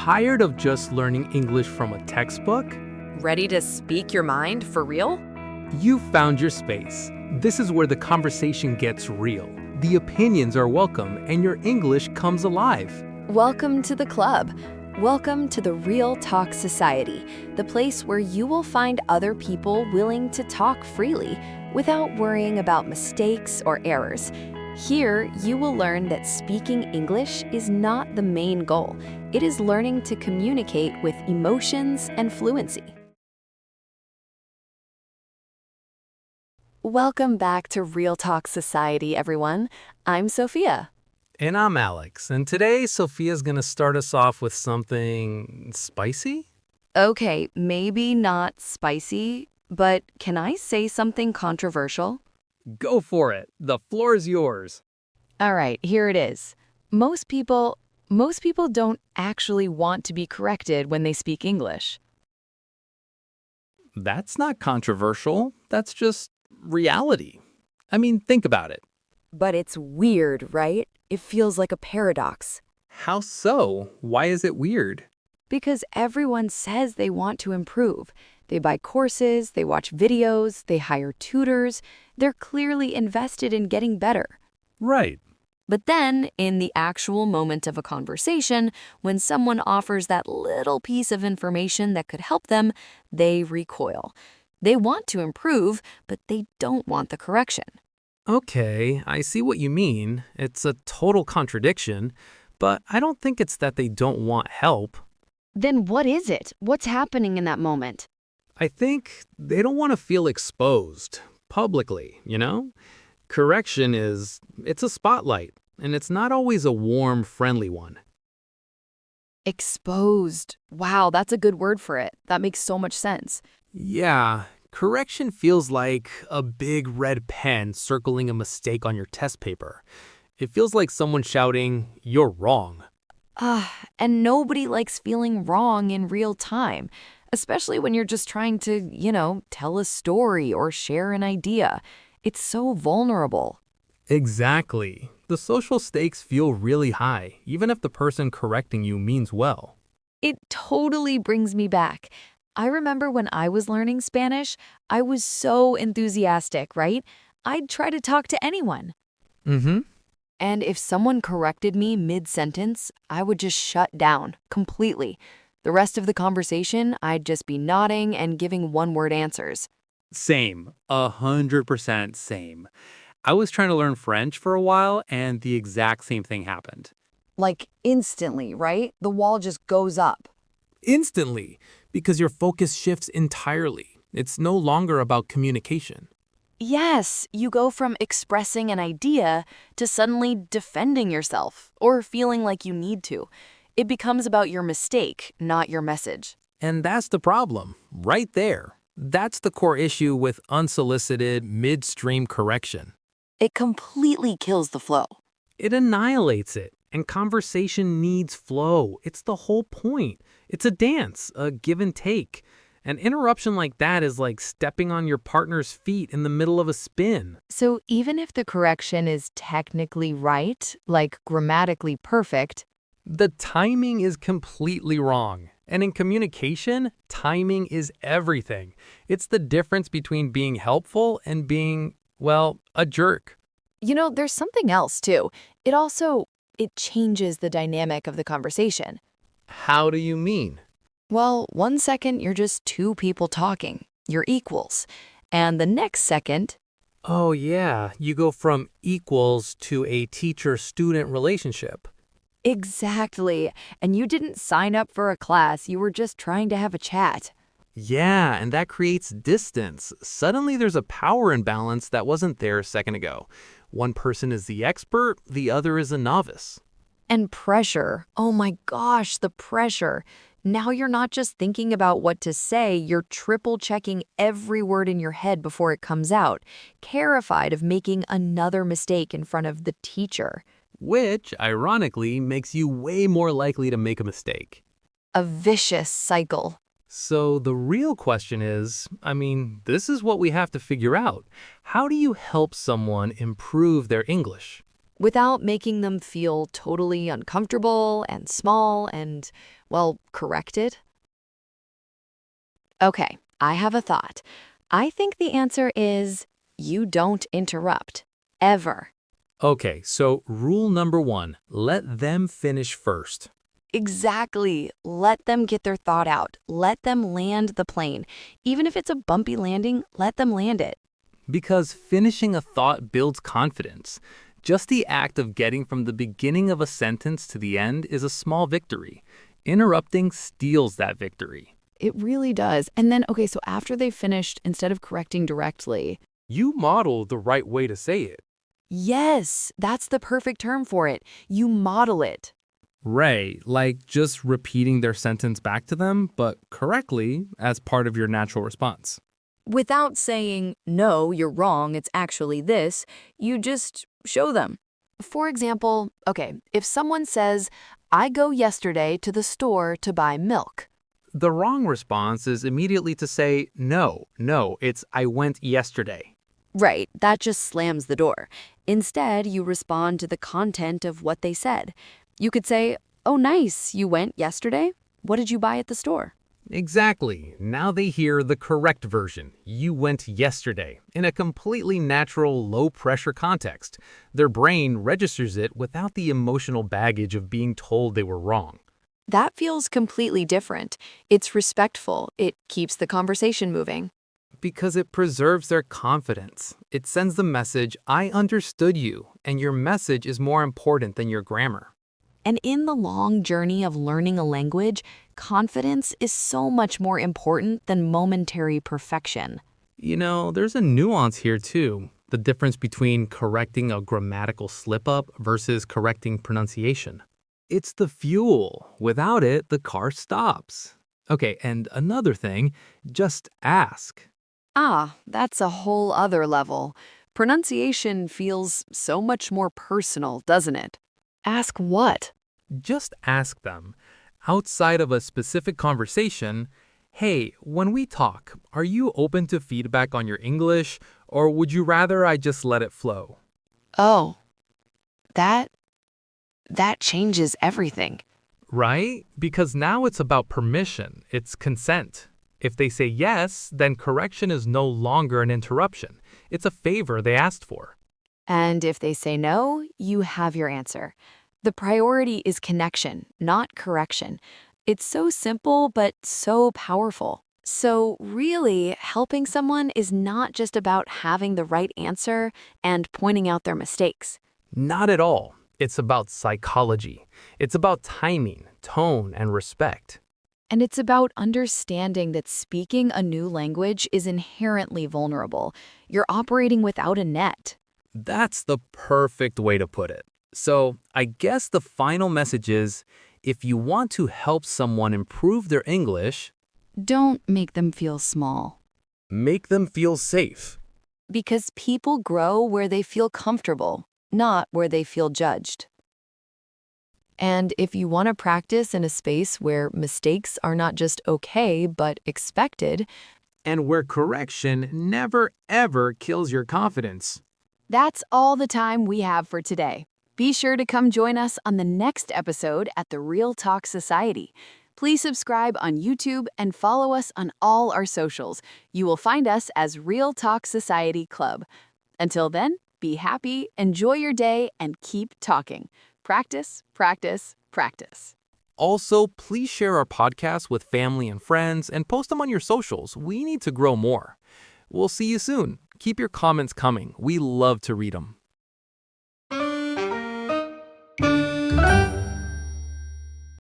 Tired of just learning English from a textbook? Ready to speak your mind for real? You found your space. This is where the conversation gets real. The opinions are welcome and your English comes alive. Welcome to the club. Welcome to the Real Talk Society, the place where you will find other people willing to talk freely without worrying about mistakes or errors. Here, you will learn that speaking English is not the main goal. It is learning to communicate with emotions and fluency. Welcome back to Real Talk Society, everyone. I'm Sophia. And I'm Alex, and today Sophia's gonna start us off with something spicy? Okay, maybe not spicy, but can I say something controversial? Go for it. The floor is yours. All right, here it is. Most people don't actually want to be corrected when they speak English. That's not controversial. That's just reality. I mean, think about it. But it's weird, right? It feels like a paradox. How so? Why is it weird? Because everyone says they want to improve. They buy courses, they watch videos, they hire tutors. They're clearly invested in getting better. Right. But then, in the actual moment of a conversation, when someone offers that little piece of information that could help them, they recoil. They want to improve, but they don't want the correction. Okay, I see what you mean. It's a total contradiction, but I don't think it's that they don't want help. Then what is it? What's happening in that moment? I think they don't want to feel exposed publicly, you know? Correction it's a spotlight, and it's not always a warm, friendly one. Exposed. Wow, that's a good word for it. That makes so much sense. Yeah, correction feels like a big red pen circling a mistake on your test paper. It feels like someone shouting, "You're wrong." And nobody likes feeling wrong in real time, especially when you're just trying to, tell a story or share an idea. It's so vulnerable. Exactly. The social stakes feel really high, even if the person correcting you means well. It totally brings me back. I remember when I was learning Spanish, I was so enthusiastic, right? I'd try to talk to anyone. Mm-hmm. And if someone corrected me mid-sentence, I would just shut down completely. The rest of the conversation, I'd just be nodding and giving one-word answers. Same. 100% same. I was trying to learn French for a while, and the exact same thing happened. Like instantly, right? The wall just goes up. Instantly, because your focus shifts entirely. It's no longer about communication. Yes, you go from expressing an idea to suddenly defending yourself or feeling like you need to. It becomes about your mistake, not your message. And that's the problem, right there. That's the core issue with unsolicited, midstream correction. It completely kills the flow. It annihilates it, and conversation needs flow. It's the whole point. It's a dance, a give and take. An interruption like that is like stepping on your partner's feet in the middle of a spin. So even if the correction is technically right, like grammatically perfect, The timing is completely wrong. And in communication, timing is everything. It's the difference between being helpful and being, well, a jerk. there's something else too. It changes the dynamic of the conversation. How do you mean? Well, 1 second you're just two people talking. You're equals. And the next second, Oh, yeah, you go from equals to a teacher-student relationship. exactly. And you didn't sign up for a class, you were just trying to have a chat. Yeah, and that creates distance. Suddenly there's a power imbalance that wasn't there a second ago. One person is the expert, the other is a novice. And pressure. Oh my gosh, the pressure. Now you're not just thinking about what to say, you're triple checking every word in your head before it comes out, terrified of making another mistake in front of the teacher. Which, ironically, makes you way more likely to make a mistake. A vicious cycle. So the real question is, this is what we have to figure out. How do you help someone improve their English? without making them feel totally uncomfortable and small and, well, corrected? Okay, I have a thought. I think the answer is you don't interrupt. Ever. Okay, so rule number 1, let them finish first. Exactly. Let them get their thought out. Let them land the plane. Even if it's a bumpy landing, let them land it. Because finishing a thought builds confidence. Just the act of getting from the beginning of a sentence to the end is a small victory. Interrupting steals that victory. It really does. And then, okay, so after they've finished, instead of correcting directly, You model the right way to say it. Yes, that's the perfect term for it. You model it. Right, like just repeating their sentence back to them, but correctly as part of your natural response. Without saying, no, you're wrong, it's actually this, you just show them. For example, okay, if someone says, I go yesterday to the store to buy milk. The wrong response is immediately to say, no, it's I went yesterday. Right, that just slams the door. Instead, you respond to the content of what they said. You could say, oh, nice, you went yesterday? What did you buy at the store? Exactly. Now they hear the correct version. You went yesterday, in a completely natural, low-pressure context. Their brain registers it without the emotional baggage of being told they were wrong. That feels completely different. It's respectful. It keeps the conversation moving. Because it preserves their confidence. It sends the message, I understood you, and your message is more important than your grammar. And in the long journey of learning a language, confidence is so much more important than momentary perfection. You know, there's a nuance here too. The difference between correcting a grammatical slip-up versus correcting pronunciation. It's the fuel. Without it, the car stops. Okay, and another thing, just ask. Ah, that's a whole other level. Pronunciation feels so much more personal, doesn't it? ask what? Just ask them. Outside of a specific conversation, hey, when we talk, are you open to feedback on your English, or would you rather I just let it flow? Oh, that changes everything. Right? Because now it's about permission, it's consent. If they say yes, then correction is no longer an interruption. It's a favor they asked for. And if they say no, you have your answer. The priority is connection, not correction. It's so simple, but so powerful. So really, helping someone is not just about having the right answer and pointing out their mistakes. Not at all. It's about psychology. It's about timing, tone, and respect. And it's about understanding that speaking a new language is inherently vulnerable. You're operating without a net. That's the perfect way to put it. So I guess the final message is, if you want to help someone improve their English, Don't make them feel small. make them feel safe. Because people grow where they feel comfortable, not where they feel judged. And if you want to practice in a space where mistakes are not just okay, but expected, And where correction never ever kills your confidence. that's all the time we have for today. Be sure to come join us on the next episode at the Real Talk Society. Please subscribe on YouTube and follow us on all our socials. You will find us as Real Talk Society Club. Until then, be happy, enjoy your day, and keep talking. Practice, practice, practice. Also, please share our podcast with family and friends and post them on your socials. We need to grow more. We'll see you soon. Keep your comments coming. We love to read them.